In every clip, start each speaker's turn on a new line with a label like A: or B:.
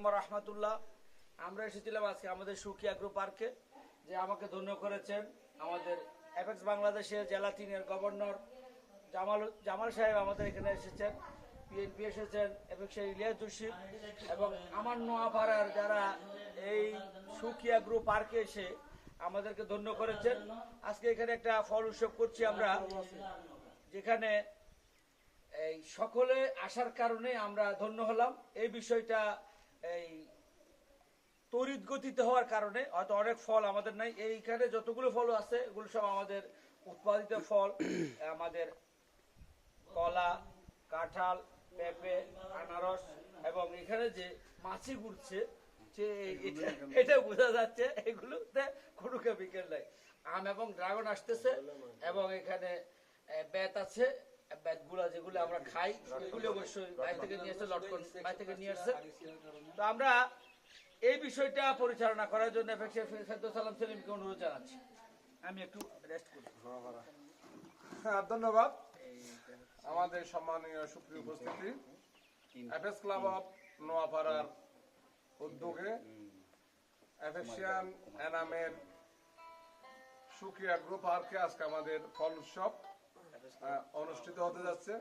A: ওয়া রাহমাতুল্লাহ। আমরা এসেছিলাম আজকে আমাদের সুখী অ্যাগ্রো পার্কে, যে আমাকে ধন্য করেছেন আমাদের অ্যাপেক্স বাংলাদেশের জেলা 3-এর গভর্নর জামাল সাহেব আমাদের এখানে এসেছেন, পিএনপি এসেছেন, অ্যাপেক্স ইলিয়াস জসিম এবং আমার নোয়াপাড়ার যারা এই সুখী অ্যাগ্রো পার্কে এসে আমাদেরকে ধন্য করেছেন। আজকে এখানে একটা ফল উৎসব করছি আমরা, যেখানে এই সকলে আসার কারণে আমরা ধন্য হলাম। এই বিষয়টা এই তড়িৎ গতিতে হওয়ার কারণে হয়তো অনেক ফল আমাদের নাই, এইখানে যতগুলো ফল আছে এগুলো সব আমাদের উৎপাদিত ফল, আমাদের কলা, কাঁঠাল, পেঁপে, আনারস এবং এখানে যে মাছি ঘুরছে যে এটা বোঝা যাচ্ছে এগুলোতে কোনো কেমিক্যাল নাই। আম এবং ড্রাগন আসতেছে এবং এখানে বেত আছে, বেতগুলা যেগুলো আমরা খাই এগুলো অবশ্যই বাইরে থেকে নিয়ে আসছে, লটকন বাইরে থেকে নিয়ে আসছে। তো আমরা এই বিষয়টা পরিচালনা করার জন্য সালাম সেলিমকে অনুরোধ জানাচ্ছি। আমি একটু রেস্ট করি।
B: ধন্যবাদ। আমাদের সম্মানীয় সুপ্রিয় উপস্থিতি, অ্যাপেক্স ক্লাব অফ নোয়াপাড়ার উদ্যোগে অ্যাপেক্সিয়ান এনামের সুখী অ্যাগ্রো পার্কে আজকে আমাদের ফল উৎসব অনুষ্ঠিত হতে যাচ্ছে।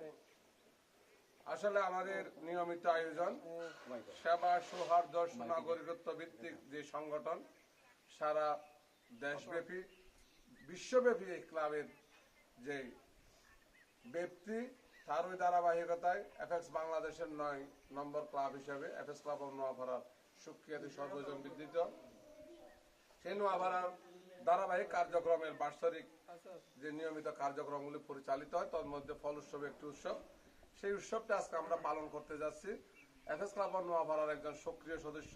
B: আসলে আমাদের নিয়মিত আয়োজন সেবা সৌহার্দ্য নাগরিকত্ব ভিত্তিক যে সংগঠন, সারা দেশব্যাপী বিশ্বব্যাপী এই ক্লাবের যে ব্যক্তি, তার ওই ধারাবাহিকতায় অ্যাপেক্স বাংলাদেশের 9 নম্বর ক্লাব হিসেবে অ্যাপেক্স ক্লাব অফ নোয়াপাড়ার সুখ্যাতি সর্বজন বিদিত সেই নোয়াপাড়ার ধারাবাহিক কার্যক্রমের বাৎসরিক যে নিয়মিত কার্যক্রমগুলি পরিচালিত হয়, তার মধ্যে ফল উৎসব একটি উৎসব। সেই উৎসবটা আজকে আমরা পালন করতে যাচ্ছি। অ্যাপেক্স ক্লাব অফ নোয়াপাড়ার একজন সক্রিয় সদস্য,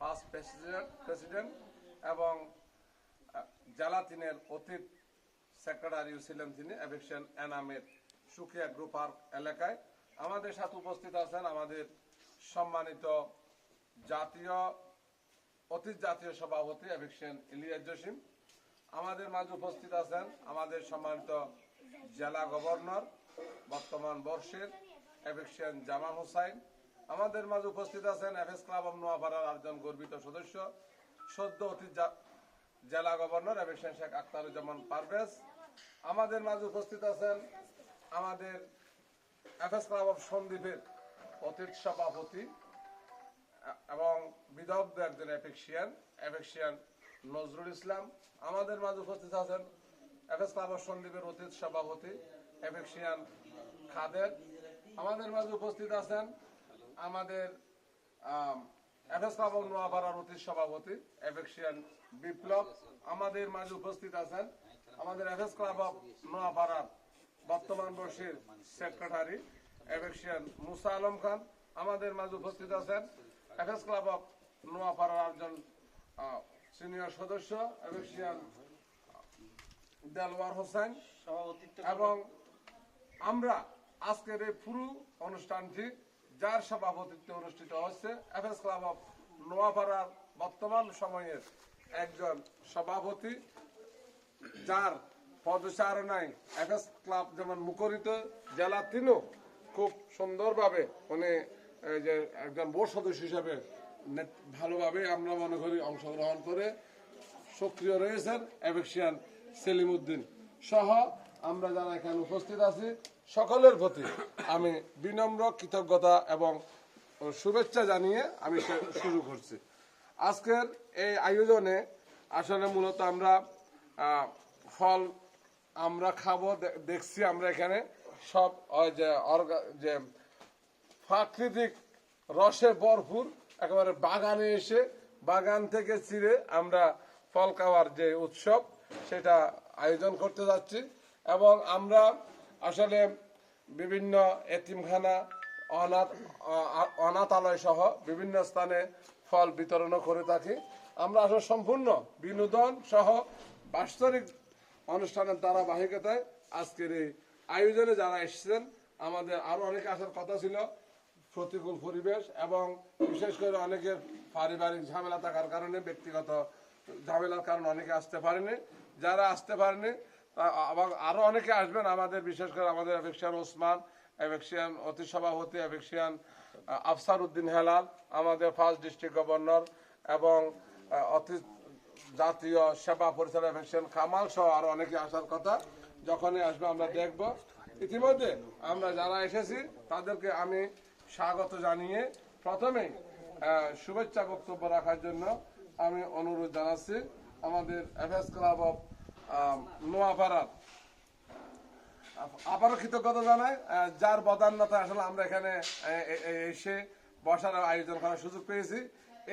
B: পাস্ট প্রেসিডেন্ট এবং জেলা 3-এর অতীত সেক্রেটারিও ছিলেন তিনি অ্যাপেক্সিয়ান এনামের সুখী অ্যাগ্রো পার্ক এলাকায়। আমাদের সাথে উপস্থিত আছেন আমাদের সম্মানিত অতীত জাতীয় সভাপতি অ্যাপেক্সিয়ান ইলিয়াস জসিম। আমাদের মাঝে উপস্থিত আছেন আমাদের সম্মানিত জেলা গভর্নর বর্তমান বর্ষের অ্যাপেক্সিয়ান জামাল হোসাইন। আমাদের মাঝে উপস্থিত আছেন অ্যাপেক্স ক্লাব অফ নোয়াপাড়ার একজন গর্বিত সদস্য, সদ্য অতীত জেলা গভর্নর অ্যাপেক্সিয়ান শেখ আখতারুজ্জামান পারভেজ। আমাদের মাঝে উপস্থিত আছেন আমাদের অ্যাপেক্স ক্লাব অফ সন্দ্বীপের অতীত সভাপতি এবং বিদগ্ধ একজন অ্যাপেক্সিয়ান নজরুল ইসলাম। আমাদের মাঝে উপস্থিত আছেন অ্যাপেক্স ক্লাব অফ সন্দ্বীপের অতীত সভাপতি অ্যাপেক্সিয়ান খাদের। আমাদের মাঝে উপস্থিত আছেন আমাদের অ্যাপেক্স ক্লাব অফ নোয়াপাড়ার অতীত সভাপতি অ্যাপেক্সিয়ান বিপ্লব। আমাদের মাঝে উপস্থিত আছেন আমাদের অ্যাপেক্স ক্লাব অফ নোয়াপাড়ার বর্তমান বর্ষের সেক্রেটারি অ্যাপেক্সিয়ান মুসা আলম খান। আমাদের মাঝে উপস্থিত আছেন অ্যাপেক্স ক্লাব অফ নোয়াপাড়ার একজন সিনিয়র সদস্য অ্যাপেক্সিয়ান দেলওয়ার হোসেন। এবং আমরা আজকের এই পুরো অনুষ্ঠানটি যার সভাপতিত্বে অনুষ্ঠিত হচ্ছে অ্যাপেক্স ক্লাব অফ নোয়াপাড়ার বর্তমান সময়ের একজন সভাপতি, যার পদচারণায় অ্যাপেক্স ক্লাব যেমন মুখরিত, জেলা 3ও খুব সুন্দরভাবে উনি যে একজন বোর্ড সদস্য হিসেবে ভালোভাবে আমরা মনে করি অংশগ্রহণ করে সক্রিয় রয়েছেন অ্যাপেক্সিয়ান সেলিম উদ্দিন সহ আমরা যারা এখানে উপস্থিত আছি সকলের প্রতি আমি বিনম্র কৃতজ্ঞতা এবং শুভেচ্ছা জানিয়ে আমি শুরু করছি। আজকের এই আয়োজনে আসলে মূলত আমরা ফল আমরা খাবো দেখছি। আমরা এখানে সব যে প্রাকৃতিক রসে ভরপুর একেবারে বাগানে এসে বাগান থেকে চিরে আমরা ফল খাওয়ার যে উৎসব সেটা আয়োজন করতে যাচ্ছি। এবং আমরা আসলে বিভিন্ন এতিমখানা, অনাথালয় সহ বিভিন্ন স্থানে ফল বিতরণ করে থাকি। আমরা আসলে সম্পূর্ণ বিনোদন সহ বাৎসরিক অনুষ্ঠানের ধারাবাহিকতায় আজকের এই আয়োজনে যারা এসেছেন, আমাদের আরো অনেকে আসার কথা ছিল, প্রতিকূল পরিবেশ এবং বিশেষ করে অনেকের পারিবারিক ঝামেলা থাকার কারণে, ব্যক্তিগত ঝামেলার কারণে অনেকে আসতে পারেনি। যারা আসতে পারেনি আবার আরো অনেকে আসবেন আমাদের, বিশেষ করে আমাদের অ্যাপেক্সিয়ান ওসমান, অ্যাপেক্সিয়ান অতি সভাপতি, অ্যাপেক্সিয়ান আফসার উদ্দিন হেলাল, আমাদের ফার্স্ট ডিস্ট্রিক্ট গভর্নর, এবং জাতীয় সেবা পরিচালক এফএসসিয়ান কামাল সহ আরো অনেকে আসার কথা। যখনই আসবে আমরা দেখব। ইতিমধ্যে আমরা যারা এসেছি তাদেরকে আমি স্বাগত জানিয়ে প্রথমেই শুভেচ্ছা বক্তব্য রাখার জন্য আমি অনুরোধ জানাচ্ছি আমাদের এফএস ক্লাব অফ নোয়াপাড়ার। আবারও কৃতজ্ঞতা জানাই, যার বদান্যতা আসলে আমরা এখানে এসে বসার আয়োজন করার সুযোগ পেয়েছি।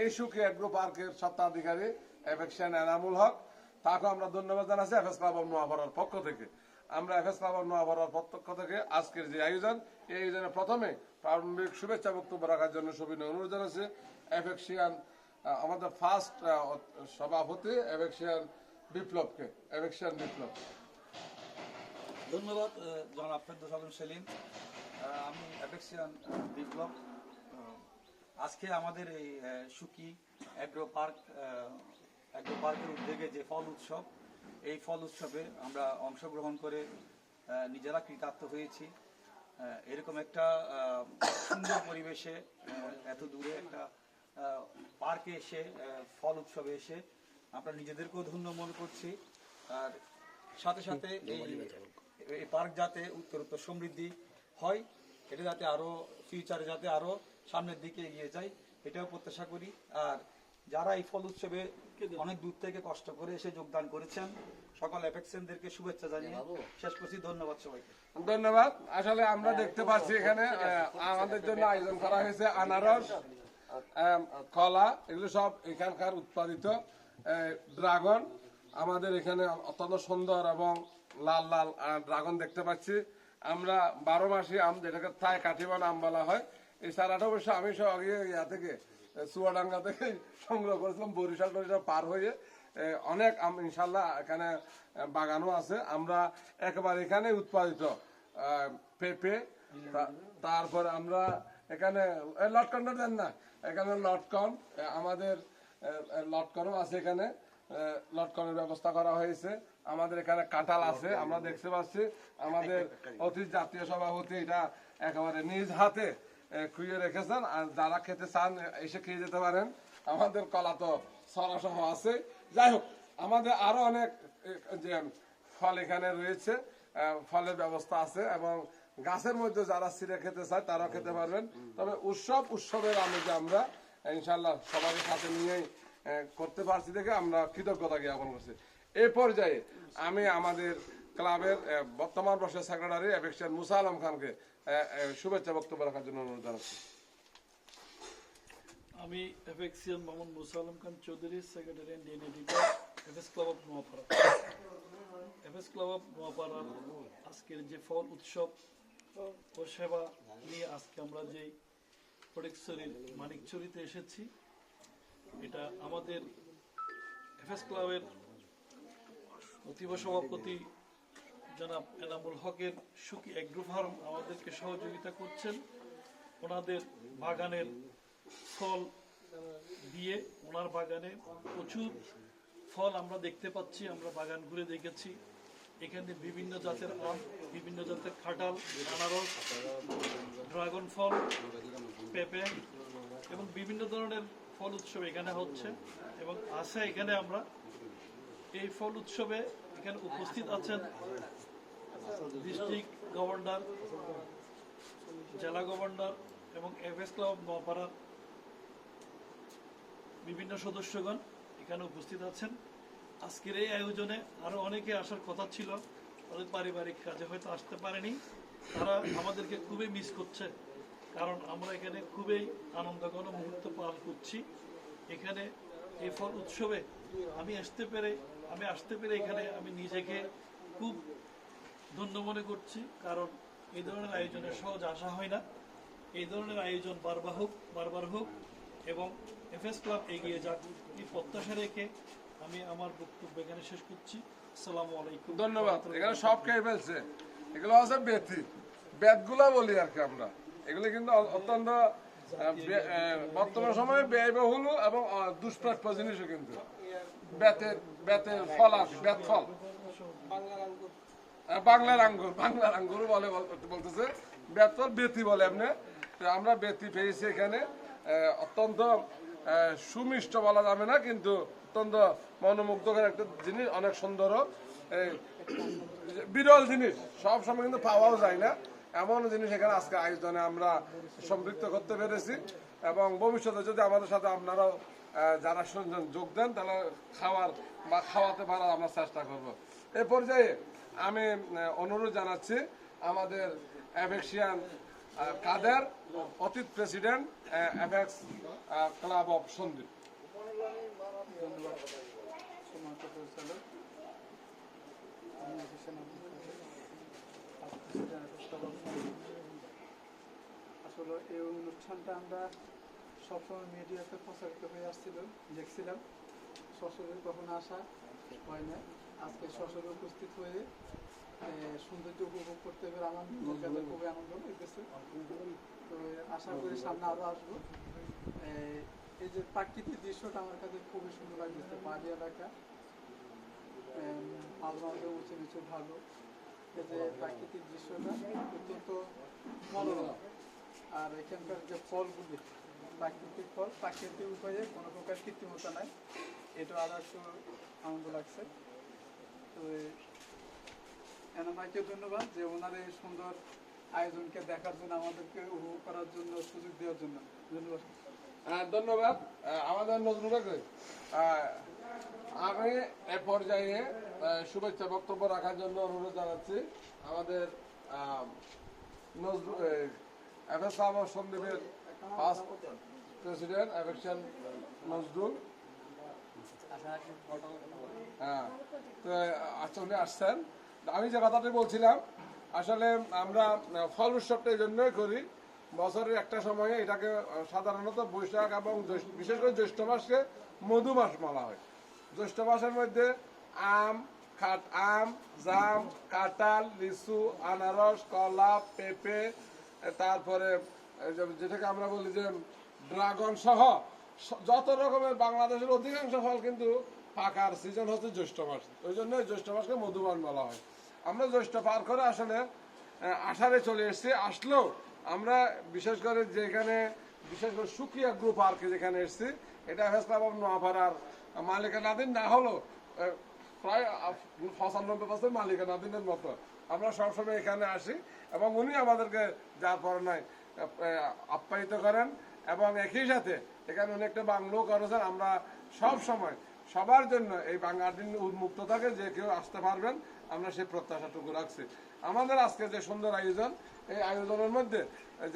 B: এই সুখী এগ্রো পার্কের স্বত্বাধিকারী এফএসসিয়ান এনামুল হক, তাকে আমরা ধন্যবাদ জানাচ্ছি এফএস ক্লাব অফ নোয়াপাড়ার পক্ষ থেকে। আমরা এফএস ক্লাব অফ নোয়াপাড়ার পক্ষ থেকে আজকের যে আয়োজন, এই আয়োজনে প্রথমে প্রারম্ভিক শুভেচ্ছা বক্তব্য রাখার জন্য সবিনয় অনুরোধ জানাচ্ছি এফএসসিয়ান আমাদের ফার্স্ট সভাপতি এফএসসিয়ান বিপ্লবকে। এফএসসিয়ান বিপ্লব।
C: ধন্যবাদ জনাব ফেরদৌস আলম সেলিম। আমি এফএসসিয়ান বিপ্লব। আজকে আমাদের এই সুকি অ্যাগ্রো পার্কের উদ্যোগে যে ফল উৎসব, এই ফল উৎসবে আমরা অংশগ্রহণ করে নিজেরা কৃতার্থ হয়েছি। এরকম একটা সুন্দর পরিবেশে এত দূরে একটা পার্কে এসে ফল উৎসবে এসে আমরা নিজেদেরকেও ধন্য মনে করছি। আর সাথে সাথে এই পার্ক যাতে উত্তরোত্তর সমৃদ্ধি হয়, এটা যাতে আরো ফিউচারে যাতে আরো সামনের দিকে এগিয়ে যায়, এটাও প্রত্যাশা করি। আর যারা এই ফল উৎসবে অনেক দূর থেকে কষ্ট করে এসে যোগদান করেছেন, সকল এফএসসিয়ানদেরকে শুভেচ্ছা জানিয়ে শেষ করছি। ধন্যবাদ সবাইকে।
B: ধন্যবাদ। আসলে আমরা দেখতে পাচ্ছি এখানে আমাদের জন্য আয়োজন করা হয়েছে আনারস, কলা, এগুলো সব এখানকার উৎপাদিত। ড্রাগন, আমাদের এখানে অত্যন্ত সুন্দর এবং লাল লাল ড্রাগন দেখতে পাচ্ছি আমরা। 12 মাসি আম, যেটাকে থাই কাঠিবান আম বলা হয়। এই চারাটা অবশ্য আমি ইয়া থেকে চুয়াডাঙ্গা থেকে সংগ্রহ করেছিলাম, বরিশাল পার হয়ে। অনেক আম ইনশাল্লাহ এখানে বাগানও আছে। আমরা একেবারে এখানে উৎপাদিত পেঁপে, তারপর আমরা এখানে লটকনটা দেন না, এখানে লটকন, আমাদের লটকনও আছে এখানে, লটকনের ব্যবস্থা করা হয়েছে। আমাদের এখানে কাঁঠাল আছে, আমরা দেখতে পাচ্ছি আমাদের অতি জাতীয় সভাপতি এটা একেবারে নিজ হাতে খুঁয়ে রেখেছেন। আর যারা খেতে চান এসে খেয়ে যেতে পারেন। আমাদের কলা তো সরাসহ আছে। যাই হোক, আমাদের আরো অনেক যে ফল এখানে রয়েছে, ফলের ব্যবস্থা আছে, এবং গাছের মধ্যে যারা ছিঁড়ে খেতে চায় তারাও খেতে পারবেন। তবে উৎসবের আমেজে আমরা ইনশাল্লাহ সবাই সাথে নিয়েই করতে পারছি দেখে আমরা কৃতজ্ঞতা জ্ঞাপন করছি। এই পর্যায়ে আমি আমাদের ক্লাবের বর্তমান বর্ষের সেক্রেটারি এফএসসিয়ান মুসা আলম খানকে শুভেচ্ছা বক্তব্য রাখার জন্য অনুরোধ জানাচ্ছি।
D: আমি এফএসসিয়ান Mohammad Musa Alam Khan Chowdhury, secretary Indian editor, FS club of Noapara. এফএস ক্লাব অফ নোয়াপাড়ার আজকের যে ফল উৎসব ও সেবা নিয়ে আজকে আমরা যে ফটিকছড়ির মানিকছড়িতে এসেছি, এটা আমাদের এফএস ক্লাবের অতীব সভাপতি জনাব এনামুল হকের সুকি এগ্রো ফার্ম আমাদেরকে সহযোগিতা করছেন। ওনাদের বাগানের ফল দিয়ে ওনার বাগানে প্রচুর ফল আমরা দেখতে পাচ্ছি। আমরা বাগান ঘুরে দেখেছি, এখানে বিভিন্ন জাতের আম, বিভিন্ন জাতের কাঁঠাল, আনারস, ড্রাগন ফল, পেঁপে এবং বিভিন্ন ধরনের ফল উৎসব এখানে হচ্ছে এবং আছে। এখানে আমরা এই ফল উৎসবে এখানে উপস্থিত আছেন ডিস্ট্রিক্ট গভর্নর, জেলা গভর্নর এবং এফএস ক্লাব নোয়াপাড়ার বিভিন্ন সদস্যগণ এখানে উপস্থিত আছেন। আজকের এই আয়োজনে আরো অনেকে আসার কথা ছিল, তাদের পারিবারিক কাজে হয়তো আসতে পারেনি। তারা আমাদেরকে খুবই মিস করছে, কারণ আমরা এখানে খুবই আনন্দঘন মুহূর্ত পালন করছি। এখানে এই ফল উৎসবে আমি আসতে পেরে এখানে আমি নিজেকে খুব ধন্য মনে করছি, কারণ এই ধরনের আয়োজনে সহজ আসা হয় না। এই ধরনের আয়োজন বারবার হোক এবং এফএস ক্লাব এগিয়ে যাক, এই প্রত্যাশা রেখে আমি আমার বক্তব্য এখানে শেষ করছি। আসসালামু আলাইকুম।
B: ধন্যবাদ। এখানে সব খেয়ে ফেলছে, এগুলো আছে বেতগুলা বলি আর কি আমরা। এগুলো কিন্তু অত্যন্ত বর্তমান সময়ে ব্যয়বহুল এবং দুষ্প্রাপ্য জিনিসও। কিন্তু বেতের ফল আছে, বেত ফল, বাংলার আঙ্গুর বলে বলতেছে, বেত ফল বেতি বলে এমনি। তো আমরা ব্যক্তি পেয়েছি এখানে অত্যন্ত সুমিষ্ট বলা যাবে না, কিন্তু অত্যন্ত মনোমুগ্ধকর একটা জিনিস, অনেক সুন্দর, বিরল জিনিস, সব সময় কিন্তু পাওয়াও যায় না এমন জিনিস এখানে আজকে আয়োজনে আমরা সম্পৃক্ত করতে পেরেছি। এবং ভবিষ্যতে যদি আমাদের সাথে আপনারাও যারা শুনছেন যোগ দেন, তাহলে খাওয়াতে পারার আমরা চেষ্টা করব। এ পর্যায়ে আমি অনুরোধ জানাচ্ছি আমাদের অ্যাফেক্সিয়ান কাদের, অতীত president, apex club of Sandwip.
E: ধন্যবাদ সম্মানিত পরিচালক। আমি হোসেন আব্দুল কাদের, আসলে এই অনুষ্ঠানটা আমরা সবসময় মিডিয়াতে প্রচারিত হয়ে আসছিল, দেখছিলাম, সশরীরে কখনো আসা হয় না। আজকে সশরীরে উপস্থিত হয়ে সৌন্দর্য উপভোগ করতে পেরে আমার কাছে খুবই আনন্দ লাগতেছে। তো আশা করি সামনে আরও আসবো। এই যে প্রাকৃতিক দৃশ্যটা আমার কাছে খুবই সুন্দর লাগতেছে। পাহাড়ি এলাকা, মাঝে উঁচু নিচু ভালো, এই যে প্রাকৃতিক দৃশ্যটা অত্যন্ত মনোরম। আর এখানকার যে ফলগুলি, প্রাকৃতিক ফল, প্রাকৃতিক উপায়ে কোনো প্রকার কৃত্রিমতা নাই, এটা আরো একটু আনন্দ লাগছে। তো এনামাইকে ধন্যবাদ যে ওনার এই সুন্দর আয়োজনকে দেখার জন্য, আমাদেরকে উপভোগ করার জন্য, সুযোগ দেওয়ার জন্য ধন্যবাদ।
B: ধন্যবাদ আমাদের নজরুল। আমি এ পর্যায়ে শুভেচ্ছা বক্তব্য রাখার জন্য অনুরোধ জানাচ্ছি আমাদের নজরুল এফএস সন্দীপের ফার্স্ট প্রেসিডেন্ট অ্যাফেকশন নজরুল। হ্যাঁ, তো আচ্ছা উনি আসছেন। আমি যে কথাটি বলছিলাম, আসলে আমরা ফল উৎসবটা এই জন্যই করি, বছরের একটা সময়ে এটাকে সাধারণত বৈশাখ এবং বিশেষ করে জ্যৈষ্ঠ মাসকে মধু মাস বলা হয়। জ্যৈষ্ঠ মাসের মধ্যে আম, জাম, কাঁঠাল, লিচু, আনারস, কলা, পেঁপে, তারপরে যেটাকে আমরা বলি যে ড্রাগন সহ যত রকমের বাংলাদেশের অধিকাংশ ফল কিন্তু পাকার সিজন হচ্ছে জ্যৈষ্ঠ মাস। ওই জন্য জ্যৈষ্ঠ মাসকে মধুবান বলা হয়। আমরা জ্যৈষ্ঠ পার করে আসলে আষাঢ়ে চলে এসেছি। আসলেও আমরা বিশেষ করে যেখানে, বিশেষ করে সুকিয়া গ্রুপ পার্কে যেখানে এসেছি, এটা এফএস ক্লাব অফ নোয়াপাড়ার মালিকানাধীন না হলেও প্রায় 95% মালিকানাধীনের মতো। আমরা সবসময় এখানে আসি এবং উনি আমাদেরকে যার পর নাই আপ্যায়িত করেন এবং একই সাথে এখানে উনি একটা বাংলো করেছেন। আমরা সব সময় সবার জন্য এই বাংলার দিন উন্মুক্ত থাকে, যে কেউ আসতে পারবেন, আমরা সেই প্রত্যাশাটুকু রাখছি। আমাদের আজকে যে সুন্দর আয়োজন, এই আয়োজনের মধ্যে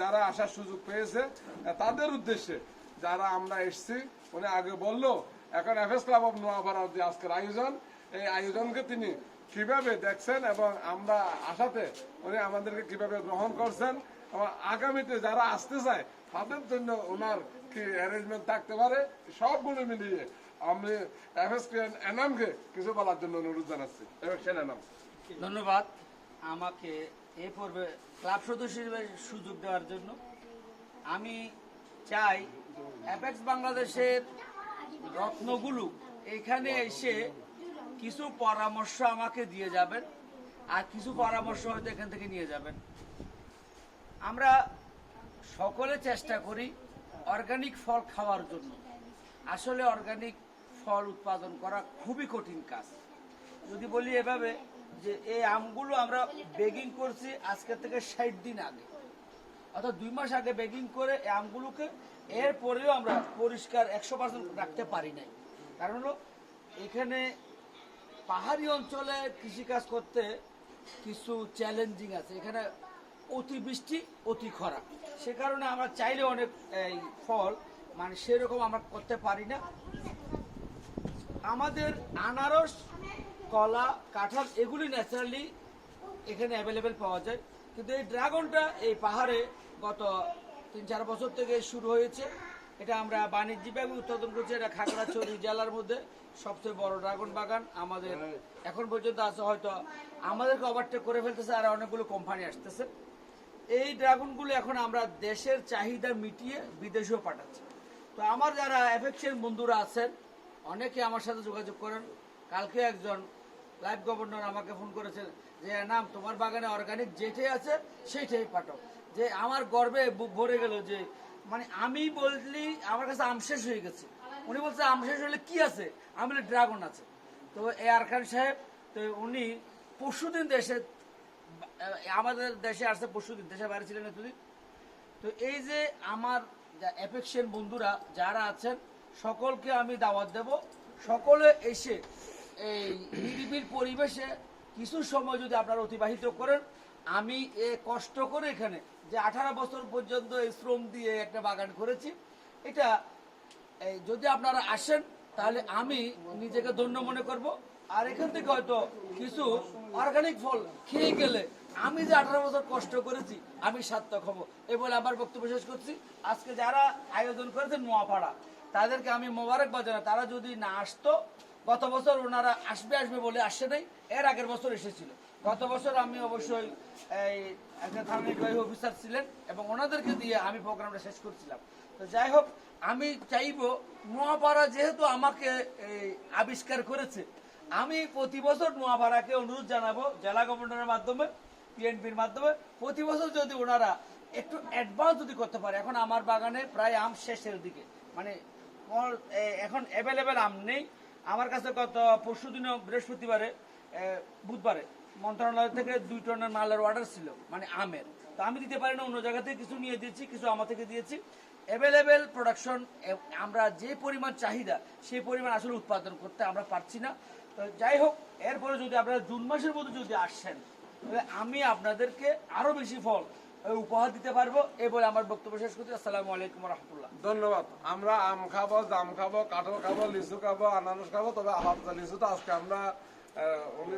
B: যারা আসার সুযোগ পেয়েছে তাদের উদ্দেশ্যে যারা আমরা এসছি, উনি আগে বললো এখন এফএস ক্লাব অফ নোয়াপাড়ার যে আজকের আয়োজন, এই আয়োজনকে তিনি কিভাবে দেখছেন এবং আমরা আসাতে উনি আমাদেরকে কিভাবে গ্রহণ করছেন এবং আগামীতে যারা আসতে চায় তাদের জন্য ওনার কি অ্যারেঞ্জমেন্ট থাকতে পারে, সবগুলো মিলিয়ে আমি এফএস এনামকে কিছু বলার জন্য অনুরোধ জানাচ্ছি। এনাম,
A: ধন্যবাদ আমাকে এ পর্বে ক্লাব সদস্য হিসেবে সুযোগ দেওয়ার জন্য। আমি চাই অ্যাপেক্স বাংলাদেশের রত্নগুলো এখানে এসে কিছু পরামর্শ আমাকে দিয়ে যাবেন, আর কিছু পরামর্শ হয়তো এখান থেকে নিয়ে যাবেন। আমরা সকলে চেষ্টা করি অর্গানিক ফল খাওয়ার জন্য। আসলে অর্গানিক ফল উৎপাদন করা খুবই কঠিন কাজ। যদি বলি এভাবে যে এই আমগুলো আমরা বেগিং করছি আজকে থেকে 60 দিন আগে, অর্থাৎ 2 মাস আগে বেগিং করে এই আমগুলোকে এরপরেও আমরা পরিষ্কার 100% রাখতে পারি নাই। কারণ হলো এখানে পাহাড়ি অঞ্চলে কৃষিকাজ করতে কিছু চ্যালেঞ্জিং আছে। এখানে অতিবৃষ্টি, অতি খরা, সে কারণে আমরা চাইলে অনেক এই ফল মানে সেরকম আমরা করতে পারি না। আমাদের আনারস, কলা, কাঁঠাল এগুলি ন্যাচারালি এখানে অ্যাভেলেবেল পাওয়া যায়, কিন্তু এই ড্রাগনটা এই পাহাড়ে গত 3-4 বছর থেকে শুরু হয়েছে। এটা আমরা বাণিজ্যিকভাবে উৎপাদন করছি। এটা খাগড়াছড়ি জেলার মধ্যে সবচেয়ে বড় ড্রাগন বাগান আমাদের এখন পর্যন্ত আছে। হয়তো আমাদেরকে ওভারটেক করে ফেলতেছে, আর অনেকগুলো কোম্পানি আসতেছে। এই ড্রাগনগুলো এখন আমরা দেশের চাহিদা মিটিয়ে বিদেশেও পাঠাচ্ছি। তো আমার যারা অ্যাফেকশন বন্ধুরা আছেন, অনেকে আমার সাথে যোগাযোগ করেন। কালকে একজন লাইভ গভর্নর আমাকে ফোন করেছেন যে নাম তোমার বাগানে অর্গানিক যেটাই আছে সেইটাই পাঠাও। যে আমার গর্বে বুক ভরে গেল যে মানে আমি বললি আমার কাছে আম শেষ হয়ে গেছে। উনি বলছে আম শেষ হলে কি আছে, আমি বলি ড্রাগন আছে। তো এআর খান সাহেব তো উনি পরশুদিন দেশে আমাদের দেশে আসছে, পরশুদিন দেশে বাইরে ছিলেন এতদিন। তো এই যে আমার অ্যাফেকশন বন্ধুরা যারা আছেন সকলকে আমি দাওয়াত দেব, সকলে এসে এই নিরিবিল পরিবেশে কিছু সময় যদি আপনারা অতিবাহিত করেন। আমি কষ্ট করে এখানে যে 18 বছর পর্যন্ত এই শ্রম দিয়ে একটা বাগান করেছি, এটা যদি আপনারা আসেন তাহলে আমি নিজেকে ধন্য মনে করব। আর এখান থেকে হয়তো কিছু অর্গানিক ফল খেয়ে গেলে আমি যে 18 বছর কষ্ট করেছি আমি সার্থক হব, এই বলে আমার বক্তব্য শেষ করছি। আজকে যারা আয়োজন করেছেন নোয়াপাড়া, তাদেরকে আমি মোবারকবাদ জানাই। তারা যদি না আসতো, গত বছর ওনারা আসবে আসবে বলে আসে নাই, এর আগের বছর এসেছিল। গত বছর আমি অবশ্যই এই একটা থানা নির্বাহী অফিসার ছিলেন এবং ওনাদেরকে দিয়ে আমি প্রোগ্রামটা শেষ করছিলাম। তো যাই হোক, আমি চাইবো নোয়াপাড়া যেহেতু আমাকে আবিষ্কার করেছে, আমি প্রতি বছর নোয়াপাড়াকে অনুরোধ জানাবো জেলা গভর্নরের মাধ্যমে, পিএনপির মাধ্যমে, প্রতি বছর যদি ওনারা একটু অ্যাডভান্স যদি করতে পারে। এখন আমার বাগানে প্রায় আম শেষের দিকে, মানে এখন অ্যাভেলেবেল আম নেই আমার কাছে। গত পরশুদিনও বৃহস্পতিবারে বুধবারে মন্ত্রণালয় থেকে 2 টনের মালের অর্ডার ছিল, মানে আমের। তো আমি দিতে পারি না, অন্য জায়গা থেকে কিছু নিয়ে দিয়েছি, কিছু আমার থেকে দিয়েছি। অ্যাভেলেবেল প্রোডাকশন, আমরা যে পরিমাণ চাহিদা সেই পরিমাণ আসলে উৎপাদন করতে আমরা পারছি না। তো যাই হোক, এরপরে যদি আপনারা জুন মাসের মধ্যে যদি আসেন তাহলে আমি আপনাদেরকে আরো বেশি ফল উপহার দিতে পারবো। এই বলে আমার বক্তব্য শেষ করছি। আসসালামু আলাইকুম রহমতুল্লাহ।
B: ধন্যবাদ। আমরা আম খাবো, জাম খাবো, কাঁঠাল খাবো, লিচু খাবো, আনারস খাবো। তবে আলাদা লিচুটা আজকে আমরা উনি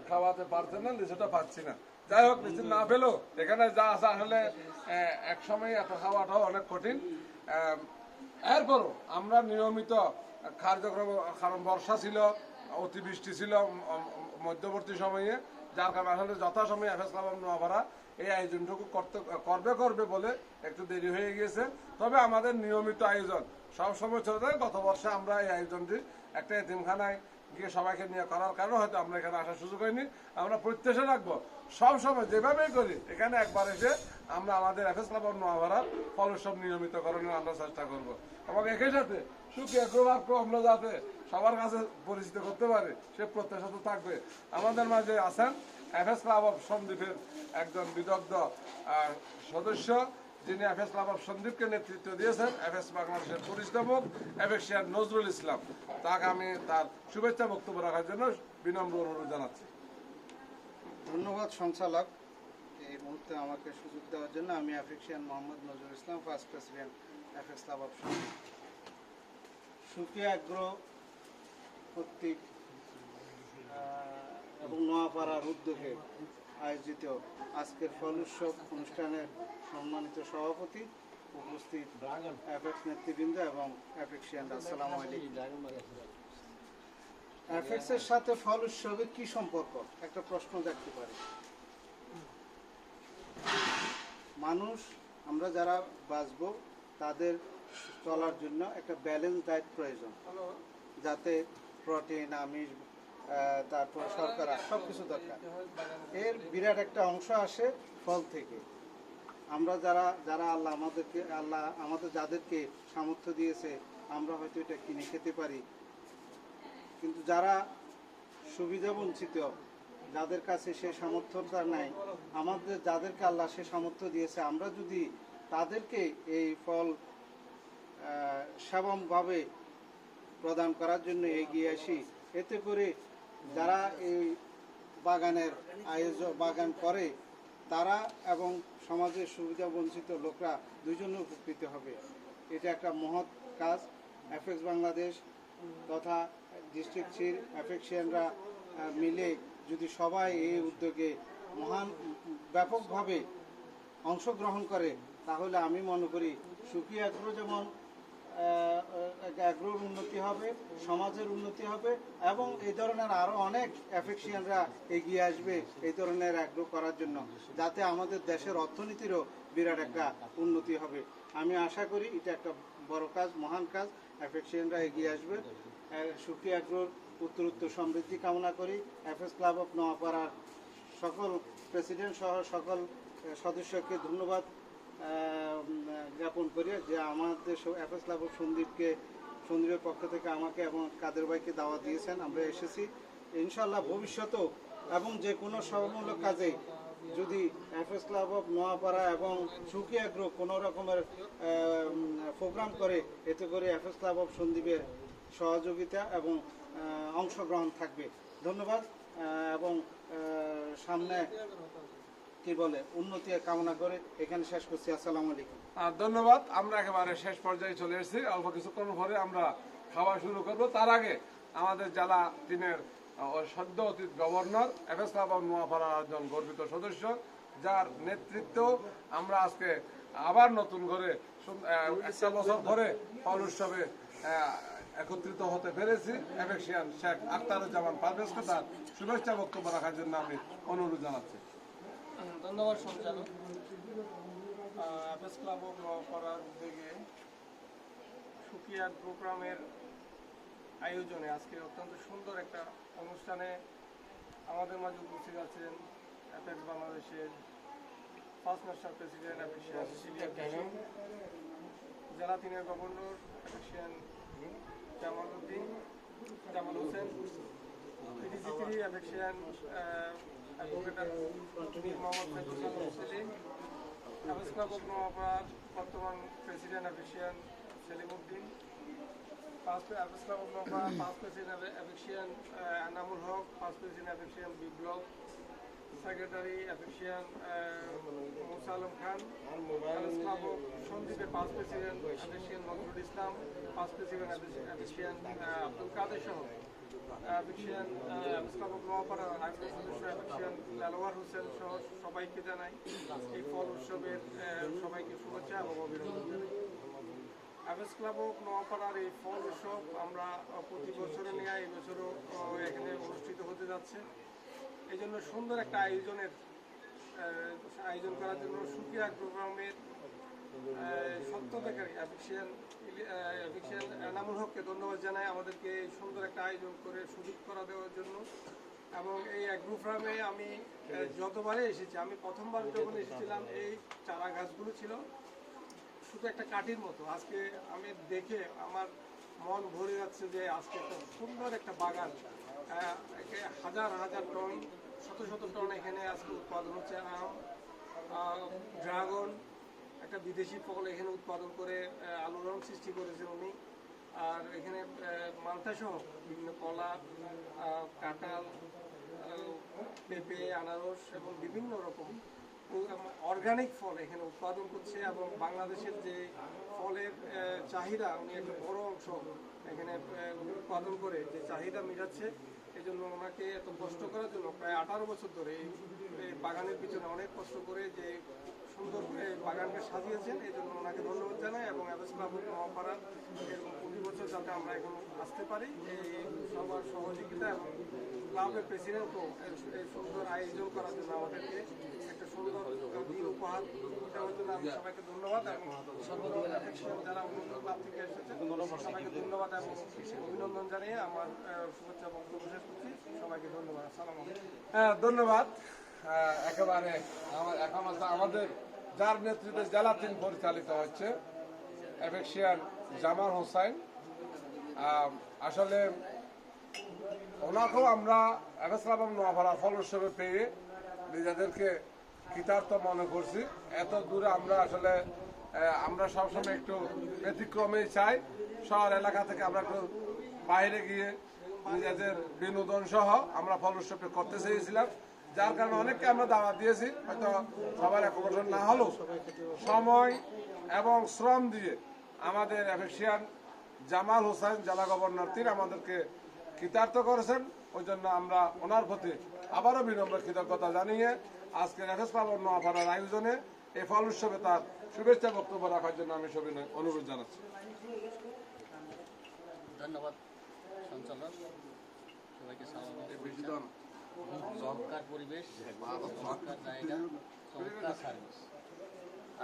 B: খাওয়াতে পারছেন না, লিচুটা পাচ্ছি না। যাই হোক, লিচু না পেলেও এখানে যা আছে আসলে এক সময় এত খাওয়াটাও অনেক কঠিন। এরপরও আমরা নিয়মিত কার্যক্রম, কারণ বর্ষা ছিল, অতিবৃষ্টি ছিল মধ্যবর্তী সময়ে, যার কারণে আসলে যথাসময়ে এফএস ক্লাব অফ নোয়াপাড়া এই আয়োজনটুকু করবে বলে একটু দেরি হয়ে গিয়েছে। তবে আমাদের নিয়মিত আয়োজন সবসময় চলে যায়। গত বর্ষে আমরা এই আয়োজনটি একটা এতিমখানায় গিয়ে সবাইকে নিয়ে করার কারণে হয়তো আমরা এখানে আসার সুযোগ হয়নি। আমরা প্রত্যাশা রাখবো সবসময় যেভাবেই করি এখানে একবার এসে আমরা আমাদের এফএস ক্লাব অফ নোয়াপাড়া ফলোৎসব নিয়মিতকরণের আমরা চেষ্টা করবো। এবং একই সাথে সুখী এগ্রোবার্ক আমরা যাতে সবার কাছে পরিচিত করতে পারে সে প্রত্যাশা তো থাকবে। আমাদের মাঝে আছেন এফএস ক্লাব অফ সন্দ্বীপের একজন বিদগ্ধ সদস্য, যিনি এফএস ক্লাব অফ সন্দ্বীপকে নেতৃত্ব দিয়েছেন, এফএস বাংলাদেশের পরিচালক এফএসিয়ান নজরুল ইসলাম। তাকে আমি তার শুভেচ্ছা বক্তব্য রাখার জন্য বিনম্র অনুরোধ জানাচ্ছি।
F: ধন্যবাদ সঞ্চালক, এই মুহূর্তে আমাকে সুযোগ দেওয়ার জন্য। আমি এফএসিয়ান Mohammad Nazrul Islam, first president FS club of Sandwip. সুখী আগ্রহ কর্তৃক এবং নোয়াপাড়ার উদ্যোগে আয়োজিত আজকের ফল উৎসব অনুষ্ঠানের সম্মানিত সভাপতি, উপস্থিত এফএক্স নেতৃবৃন্দ এবং এফএক্সিয়ান, আসসালামু আলাইকুম। এফএক্সের সাথে ফল উৎসবের কি সম্পর্ক, একটা প্রশ্ন দেখতে পারি। মানুষ, আমরা যারা বাঁচব তাদের চলার জন্য একটা ব্যালেন্স ডায়েট প্রয়োজন, যাতে প্রোটিন, আমিষ, তারপর শর্করা সব কিছু দরকার। এর বিরাট একটা অংশ আসে ফল থেকে। আমরা যারা আল্লাহ আমাদের যাদেরকে সামর্থ্য দিয়েছে, আমরা হয়তো এটা কিনে খেতে পারি, কিন্তু যারা সুবিধা বঞ্চিত, যাদের কাছে সে সামর্থ্যটা নাই, আমাদের যাদেরকে আল্লাহ সে সামর্থ্য দিয়েছে, আমরা যদি তাদেরকে এই ফল সেবনভাবে প্রদান করার জন্য এগিয়ে আসি, এতে করে যারা এই বাগানের বাগান করে তারা এবং সমাজের সুবিধা বঞ্চিত লোকরা দুজনে উপকৃত হবে। এটা একটা মহৎ কাজ। এফএক্স বাংলাদেশ তথা ডিস্ট্রিক্ট চির এফএক্সিয়ানরা মিলে যদি সবাই এই উদ্যোগে ব্যাপকভাবে অংশগ্রহণ করে, তাহলে আমি মনে করি সুখী আগ্রহ যেমন আগ্রহের উন্নতি হবে, সমাজের উন্নতি হবে এবং এই ধরনের আরো অনেক এফএক্সিয়ানরা এগিয়ে আসবে এই ধরনের আগ্রহ করার জন্য, যাতে আমাদের দেশের অর্থনীতিরও বিরাট একটা উন্নতি হবে। আমি আশা করি এটা একটা বড় কাজ, মহান কাজ। এফএক্সিয়ানরা এগিয়ে আসবে। সুখী আগ্রহ উত্তরোত্তর সমৃদ্ধি কামনা করি। এফএস ক্লাব অফ নোয়াপাড়ার সকল প্রেসিডেন্ট সহ সকল সদস্যকে ধন্যবাদ জ্ঞাপন করি যে আমাদের এফএস ক্লাব অফ সন্দীপের পক্ষ থেকে আমাকে এবং কাদের ভাইকে দাওয়াত দিয়েছেন। আমরা এসেছি ইনশাআল্লাহ ভবিষ্যতেও এবং যে কোনো সর্বমূলক কাজে যদি এফএস ক্লাব অফ নোয়াপাড়া এবং সুকি এগ্রো কোনো রকমের প্রোগ্রাম করে, এতে করে এফএস ক্লাব অফ সন্দীপের সহযোগিতা এবং অংশগ্রহণ থাকবে। ধন্যবাদ এবং সামনে কি বলে উন্নতি কামনা করে এখানে শেষ করছি। আসসালামু আলাইকুম।
B: ধন্যবাদ। আমরা একেবারে শেষ পর্যায়ে চলে এসেছি। অল্প কিছুক্ষণ পরে আমরা খাওয়া শুরু করব। তার আগে আমাদের জেলা 3-এর সদ্য অতীত গভর্নর, এফএস ক্লাব অফ নোয়াপাড়ার একজন গর্বিত সদস্য, যার নেতৃত্ব আমরা আজকে আবার নতুন করে একটা বছর পরে পাল উৎসবে একত্রিত হতে পেরেছি। এফেক্সিয়ান শেখ আখতারুজ্জামান পারভেজকে তার শুভেচ্ছা বক্তব্য রাখার জন্য আমি অনুরোধ জানাচ্ছি।
E: ধন্যবাদ সঞ্চালক। এফএস ক্লাব অফ নোয়াপাড়ার উদ্যোগে সুকিয়া প্রোগ্রামের আয়োজনে আজকে অত্যন্ত সুন্দর একটা অনুষ্ঠানে আমাদের মাঝে উপস্থিত আছেন এফএক্স বাংলাদেশের ফার্স্ট ন্যাশনাল প্রেসিডেন্ট এফেক্সিয়ান জেলা 3-এর গভর্নর এফেক্সিয়ান জামাল হোসেন, পিডিসি3 এফেক্সিয়ান advocate Mir Mohammad Ferdous Alam Selim, FS club of নোয়াপাড়ার বর্তমান প্রেসিডেন্ট এফেক্সিয়ান Selim Uddin, FS club of Noapara first president এফেক্সিয়ান এনামুল হক, ফার্স্ট প্রেসিডেন্ট এফেক্সিয়ান বিপ্লব, সেক্রেটারি এফেক্সিয়ান Musa Alam Khan, FS club of সন্দীপের ফার্স্ট প্রেসিডেন্ট এফেক্সিয়ান নজরুল ইসলাম, ফার্স্ট প্রেসিডেন্ট এফেক্সিয়ান আব্দুল কাদের সহ এফেক্সিয়ান এফএস ক্লাব অফ নোয়াপাড়ার আরেকজন সদস্য এফেক্সিয়ান লালওয়ার হোসেন সহ সবাইকে জানাই এই ফল উৎসবের সবাইকে শুভেচ্ছা এবং অভিনন্দন জানাই। এফএস ক্লাব অফ নোয়াপাড়ার এই ফল উৎসব আমরা প্রতি বছরে নিয়ে এই বছরও এখানে অনুষ্ঠিত হতে যাচ্ছে। এই জন্য সুন্দর একটা আয়োজন করার জন্য সুকিয়া প্রোগ্রামের সত্যতাকারী এফেক্সিয়ান এনামুল হককে ধন্যবাদ জানাই আমাদেরকে সুন্দর একটা আয়োজন করে সুযোগ করা দেওয়ার জন্য। এবং এই অ্যাগ্রো ফার্মে আমি যতবারে এসেছি, আমি প্রথমবার যখন এসেছিলাম এই চারা গাছগুলো ছিল শুধু একটা কাঠির মতো। আজকে আমি দেখে আমার মন ভরে যাচ্ছে যে আজকে একটা সুন্দর একটা বাগান, হাজার হাজার টন, শত শত টন এখানে আজকে উৎপাদন হচ্ছে। আম, ড্রাগন, একটা বিদেশি ফল এখানে উৎপাদন করে আলোড়ন সৃষ্টি করেছেন উনি। আর এখানে মালটা সহ বিভিন্ন কলা, কাঁঠাল, পেঁপে, আনারস এবং বিভিন্ন রকম অর্গানিক ফল এখানে উৎপাদন করছে। এবং বাংলাদেশের যে ফলের চাহিদা, উনি একটা বড় অংশ এখানে উৎপাদন করে যে চাহিদা মেটাচ্ছে। এই জন্য ওনাকে এত কষ্ট করার জন্য প্রায় 18 বছর ধরে এই বাগানের পিছনে অনেক কষ্ট করে যে সুন্দর করে বাগানকে সাজিয়েছেন, এই জন্য ওনাকে ধন্যবাদ জানাই। এবং এফএস ক্লাব অফ নোয়াপাড়া এরকম প্রতি বছর যাতে আমরা এখন আসতে পারি, এই সবার সহযোগিতা এবং ক্লাবের প্রেসিডেন্টও এই সুন্দর আয়োজন করার জন্য আমাদেরকে একটা সুন্দর দিন উপহার দেওয়ার জন্য আমি সবাইকে ধন্যবাদ। এবং যারা অন্য ক্লাব থেকে এসেছেন সবাইকে ধন্যবাদ এবং অভিনন্দন জানিয়ে আমার শুভেচ্ছা বক্তব্য শেষ করছি। সবাইকে ধন্যবাদ। আসসালামু আলাইকুম।
B: হ্যাঁ, ধন্যবাদ। একেবারে আমাদের যার নেতৃত্বে জেলা 3 পরিচালিত হচ্ছে এফেক্সিয়ান জামাল হোসেন, আসলে ওনাকেও আমরা এফএস ক্লাব অফ নোয়াপাড়া ফল উৎসবে পেয়ে নিজেদেরকে কৃতার্থ মনে করছি। এত দূরে আমরা সবসময় একটু ব্যতিক্রমেই চাই। শহর এলাকা থেকে আমরা একটু বাইরে গিয়ে নিজেদের বিনোদন সহ আমরা ফল উৎসবটা করতে চেয়েছিলাম, যার কারণে অনেককে আমরা দাওয়াত দিয়েছি। হয়তো সবার একবছর না হলেও সময় এবং শ্রম দিয়ে আমাদের এফেক্সিয়ান জামাল হোসেন জেলা গভর্নর 3 আমাদেরকে কৃতার্থ করেছেন। ওই জন্য আমরা ওনার প্রতি আবারও বিনম্র কৃতজ্ঞতা জানিয়ে আজকের এফএস ক্লাব অফ নোয়াপাড়ার আয়োজনে এই ফল উৎসবে তার শুভেচ্ছা বক্তব্য রাখার জন্য আমি সবিনয় অনুরোধ জানাচ্ছি।
G: ধন্যবাদ সঞ্চালক, সবাইকে চমৎকার পরিবেশ, চমৎকার জায়গা, চমৎকার সার্ভিস।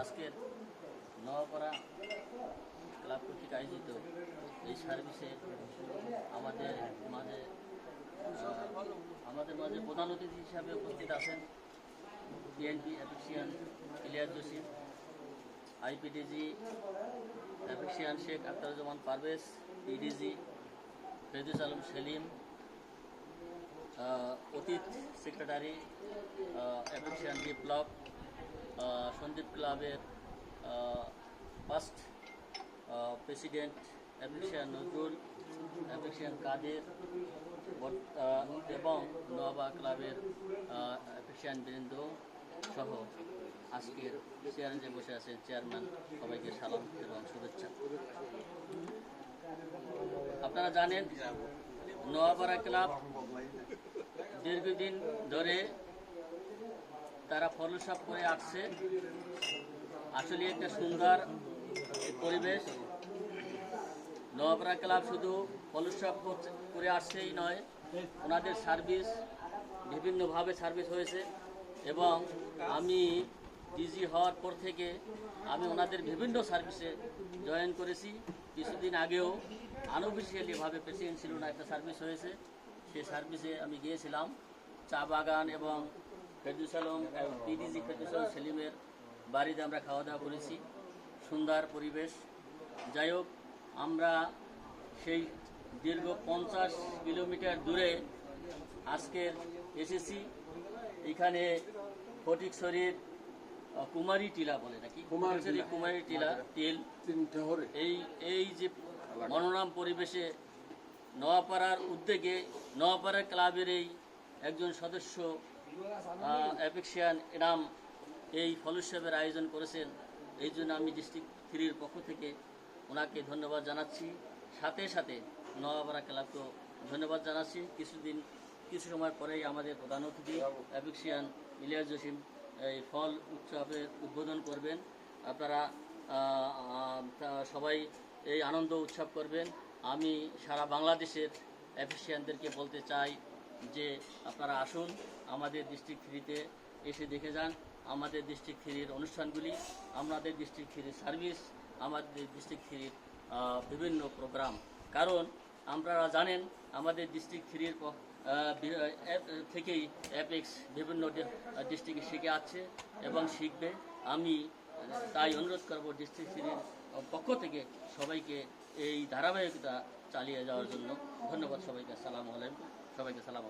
G: আজকের নোয়াপাড়া ক্লাব কর্তৃক আয়োজিত এই সার্ভিসে আমাদের মাঝে প্রধান অতিথি হিসাবে উপস্থিত আছেন পিএনপি অ্যাফেক্সিয়ান ইলিয়াস জসিম, আইপিডিজি অ্যাফেক্সিয়ান শেখ আখতারুজ্জামান পারভেজ, পিডিজি ফেরদৌস আলম সেলিম, অতীত সেক্রেটারি অ্যাফেক্সিয়ান বিপ্লব, সন্দীপ ক্লাবের ফার্স্ট প্রেসিডেন্ট অ্যাফেক্সিয়ান নজরুল, অ্যাফেক্সিয়ান কাদের এবং নোয়াবা ক্লাবের অ্যাফেক্সিয়ান বৃন্দ সহ আজকের চেয়ারে যে বসে আছেন চেয়ারম্যান, সবাইকে সালাম এবং শুভেচ্ছা। আপনারা জানেন নোয়াপাড়া ক্লাব দীর্ঘদিন ধরে তারা ফলোসাপ করে আসছে। আসলে একটা সুন্দর পরিবেশ। নোয়াপাড়া ক্লাব শুধু ফলোসাপ করে আসছেই নয়, ওনাদের সার্ভিস বিভিন্নভাবে সার্ভিস হয়েছে এবং আমি ডিজি হওয়ার পর থেকে আমি ওনাদের বিভিন্ন সার্ভিসে জয়েন করেছি। কিছুদিন আগেও আনঅফিসিয়ালিভাবে প্রেসিডেন্ট ছিল না, একটা সার্ভিস হয়েছে, সেই সার্ভিসে আমি গিয়েছিলাম। চা বাগান এবং ফেরদৌস আলম পিডিজি ফেরদৌস আলম সেলিমের বাড়িতে আমরা খাওয়া দাওয়া করেছি, সুন্দর পরিবেশ। যাই হোক, আমরা সেই দীর্ঘ 50 কিলোমিটার দূরে আজকে এসেছি। এখানে ফটিকছড়ির কুমারী টিলা বলে নাকি, কুমারী টিলা টিল, এই যে মনোরম পরিবেশে নোয়াপাড়ার উদ্যোগে নোয়াপাড়া ক্লাবের এই একজন সদস্য অ্যাফেক্সিয়ান এনাম এই ফলোশিপের আয়োজন করেছেন। এই জন্য আমি ডিস্ট্রিক্ট 3-র পক্ষ থেকে ওনাকে ধন্যবাদ জানাচ্ছি। সাথে সাথে নোয়াপাড়া ক্লাবকেও ধন্যবাদ জানাচ্ছি। কিছু সময় পরেই আমাদের প্রধান অতিথি অ্যাফেক্সিয়ান ইলিয়াস জসিম এই ফল উৎসবের উদ্বোধন করবেন। আপনারা সবাই এই আনন্দ উৎসব করবেন। আমি সারা বাংলাদেশের অ্যাফেক্সিয়ানদেরকে বলতে চাই যে আপনারা আসুন, আমাদের ডিস্ট্রিক্ট 3-তে এসে দেখে যান আমাদের ডিস্ট্রিক্ট 3-র অনুষ্ঠানগুলি, আমাদের ডিস্ট্রিক্ট 3-র সার্ভিস, আমাদের ডিস্ট্রিক্ট 3-র বিভিন্ন প্রোগ্রাম। কারণ আপনারা জানেন আমাদের ডিস্ট্রিক্ট 3-র থেকেই অ্যাপেক্স বিভিন্ন ডিস্ট্রিক্টে শিখে আছে এবং শিখবে। আমি তাই অনুরোধ করব ডিস্ট্রিক্ট 3-র পক্ষ থেকে সবাইকে এই ধারাবাহিকতা চালিয়ে যাওয়ার জন্য। ধন্যবাদ সবাইকে। আসসালামু আলাইকুম। সবাইকে সালাম।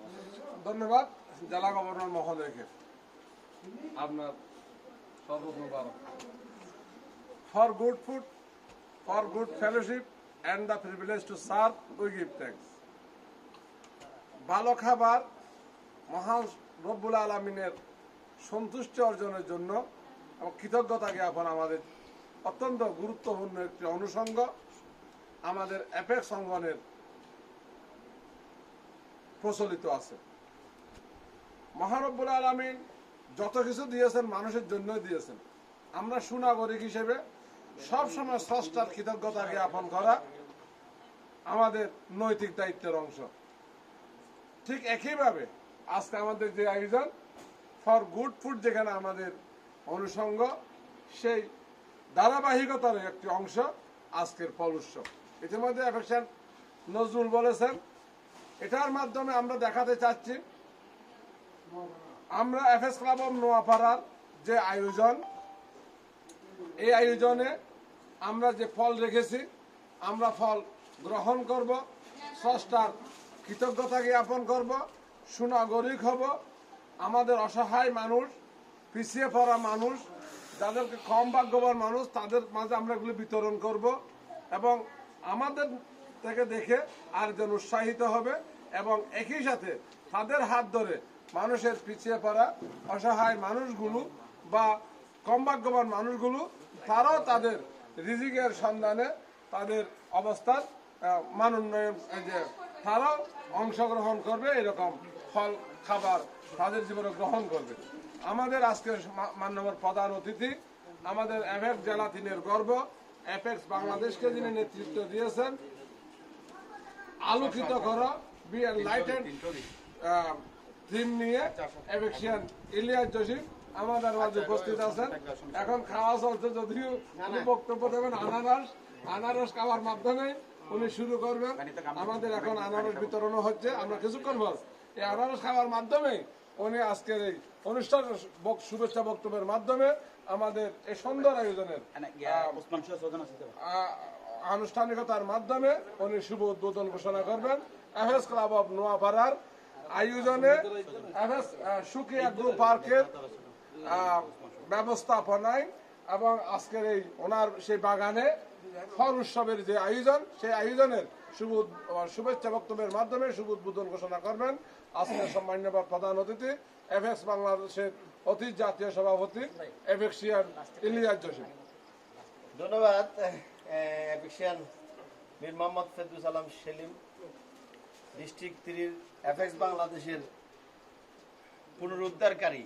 B: ধন্যবাদ জেলা গভর্নর মহোদয়কে। আপনার সর্বপ্রথম for good food, for good fellowship and the privilege to serve we give thanks. ভালো খাবার মহান রব্বুল আলমিনের সন্তুষ্টি অর্জনের জন্য এবং কৃতজ্ঞতা জ্ঞাপন আমাদের অত্যন্ত গুরুত্বপূর্ণ একটি অনুষঙ্গ। আমাদের অ্যাপেক্স অঙ্গনের প্রচলিত আছে। মহারব্বুল আলামিন যত কিছু দিয়েছেন মানুষের জন্যই দিয়েছেন। আমরা সুনাগরিক হিসেবে সবসময় স্রষ্টার কৃতজ্ঞতা জ্ঞাপন করা আমাদের নৈতিক দায়িত্বের অংশ। ঠিক একইভাবে আজকে আমাদের যে আয়োজন ফর গুড ফুড, যেখানে আমাদের অনুষঙ্গ, সেই ধারাবাহিকতার একটি অংশ আজকের ফল উৎসব। ইতিমধ্যে অ্যাফেক্সিয়ান নজরুল বলেছেন, এটার মাধ্যমে আমরা দেখাতে চাচ্ছি আমরা এফএস ক্লাব অফ নোয়াপাড়ার যে আয়োজন, এই আয়োজনে আমরা যে ফল রেখেছি আমরা ফল গ্রহণ করব, স্রষ্টার কৃতজ্ঞতা জ্ঞাপন করব, সুনাগরিক হব। আমাদের অসহায় মানুষ, পিছিয়ে পড়া মানুষ, যাদেরকে কম ভাগ্যবান মানুষ, তাদের মাঝে আমরা এগুলো বিতরণ করব এবং আমাদের থেকে দেখে আরেকজন উৎসাহিত হবে এবং একই সাথে তাদের হাত ধরে মানুষের পিছিয়ে পড়া অসহায় মানুষগুলো বা কম ভাগ্যবান মানুষগুলো তারাও তাদের রিজিকের সন্ধানে তাদের অবস্থার মান উন্নয়ন, যে তারাও অংশগ্রহণ করবে, এরকম ফল খাবার তাদের জীবনে গ্রহণ করবে। আমাদের আজকের মাননীয় প্রধান অতিথি, আমাদের অ্যাপেক্স জেলা 3-এর গর্ব, অ্যাপেক্স বাংলাদেশকে যিনি নেতৃত্ব দিয়েছেন, আলোকিত করা বি এনলাইটেড থিম নিয়ে অ্যাফেক্সিয়ান ইলিয়াস জসিম আমাদের মাঝে উপস্থিত আছেন। এখন খাওয়া চলছে, যদিও উনি বক্তব্য দেবেন আনারস খাওয়ার মাধ্যমে উনি শুরু করবেন। আমাদের এখন আনারস বিতরণ হচ্ছে, আমরা কিছুক্ষণ পর এই আনারস খাওয়ার মাধ্যমে উনি আজকের এই অনুষ্ঠান শুভেচ্ছা বক্তব্যের মাধ্যমে আমাদের এই সুন্দর আয়োজনের আনুষ্ঠানিকতার মাধ্যমে উনি শুভ উদ্বোধন ঘোষণা করবেন। এফএস ক্লাব অফ নোয়াপাড়ার আয়োজনে এফএস সুখী অ্যাগ্রো পার্কের ব্যবস্থাপনায় এবং আজকের এই ওনার সেই বাগানে ফল উৎসবের যে আয়োজন, সেই আয়োজনের শুভেচ্ছা বক্তব্যের মাধ্যমে শুভ উদ্বোধন ঘোষণা করবেন আজকের সম্মাননীয় প্রধান অতিথি এফএক্স বাংলাদেশের অতীত জাতীয় সভাপতি এফেক্সিয়ান ইলিয়াস জসিম।
H: ধন্যবাদ এফেক্সিয়ান মীর মোহাম্মদ ফেরদৌস আলম সেলিম, ডিস্ট্রিক্ট 3 এফএক্স বাংলাদেশের পুনরুদ্ধারকারী,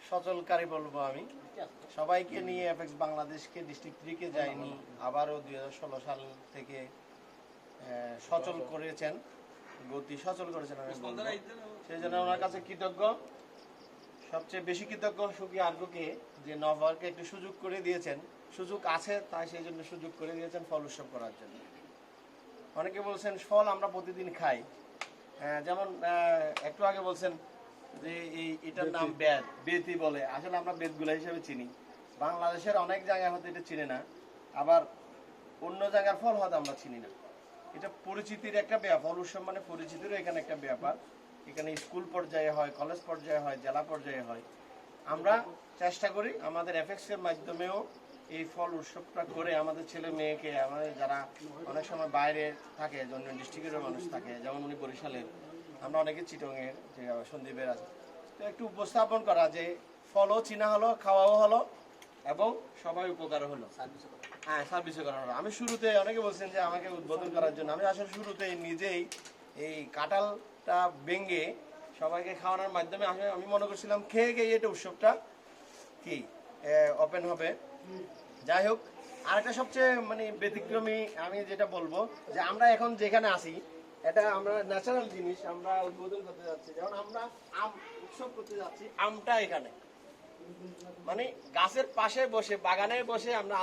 H: সচলকারী বলবো আমি। সবাইকে নিয়ে এফএক্স বাংলাদেশকে ডিস্ট্রিক্ট 3 কে যায়নি, আবারও 2016 সাল থেকে সচল করেছেন, গতি সচল করেছেন। সেই জন্য ওনার কাছে কৃতজ্ঞ। সবচেয়ে বেশি কৃতজ্ঞ সুখী আগ্রোকে, যে নভারকে একটু সুযোগ করে দিয়েছেন। সুযোগ আছে, তাই সেই জন্য সুযোগ করে দিয়েছেন ফল উৎসব করার জন্য। অনেকে বলছেন ফল আমরা প্রতিদিন খাই, যেমন একটু আগে বলছেন যে এটার নাম বেতই বলে। আসলে আমরা বেতগুলা হিসেবে চিনি, বাংলাদেশের অনেক জায়গায় হয়তো এটা চিনে না, আবার অন্য জায়গার ফল হয়তো আমরা চিনি না। এটা পরিচিতির একটা ব্যাপার, ফল উৎসব মানে পরিচিতিরও এখানে একটা ব্যাপার। এখানে স্কুল পর্যায়ে হয়, কলেজ পর্যায়ে হয়, জেলা পর্যায়ে হয়। আমরা চেষ্টা করি আমাদের এফএক্স এর মাধ্যমেও এই ফল উৎসবটা করে আমাদের ছেলে মেয়েকে, আমাদের যারা অনেক সময় বাইরে থাকে, অন্য ডিস্ট্রিক্টেরও মানুষ থাকে, যেমন উনি বরিশালের, আমরা অনেকে চিটংয়ের, যে সন্দীপের আছে, তো একটু উপস্থাপন করা যে ফলও চিনা হলো, খাওয়াও হলো এবং সবাই উপকারও হলো, হ্যাঁ সার্ভিসও করা হলো। আমি শুরুতে অনেকে বলছেন যে আমাকে উদ্বোধন করার জন্য, আমি আসলে শুরুতে নিজেই এই কাঁঠালটা ভেঙে সবাইকে খাওয়ানোর মাধ্যমে আমি মনে করছিলাম খেয়ে গিয়ে এটা উৎসবটা কি ওপেন হবে। যাই হোক, আরেকটা সবচেয়ে মানে ব্যতিক্রমী আমি যেটা বলবো, যে আমরা এখন যেখানে আছি এটা আমরা ন্যাচারাল জিনিস আমরা উদ্বোধন করতে যাচ্ছি। যেমন আমরা আম উৎসব করতে যাচ্ছি, আমটা এখানে মানে গাছের পাশে বসে, বাগানে বসে আমরা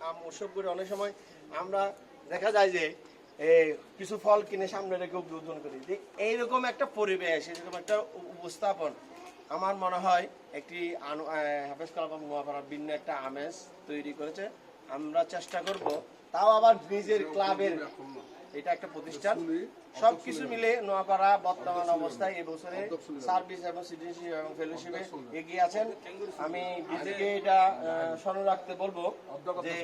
H: আম উৎসব করি। অনেক সময় আমরা দেখা যায় যে কিছু ফল কিনে সামনে রেখে উদ্বোধন করি। এইরকম একটা পরিবেশ, এরকম একটা উপস্থাপন আমার মনে হয় একটি হাফেজ ক্লাব অফ নোয়াপাড়া ভিন্ন একটা আমেজ তৈরি করেছে। আমরা চেষ্টা করব, তাও আবার নিজের ক্লাবের, এটা একটা প্রতিষ্ঠান, সবকিছু মিলে নোয়াপাড়া বর্তমান অবস্থায় এই বছরে সার্ভিস এবং সিটিজেনশিপ এবং ফেলোশিপে এগিয়ে আছেন। আমি বিজেকে এটা স্মরণ রাখতে বলবো যে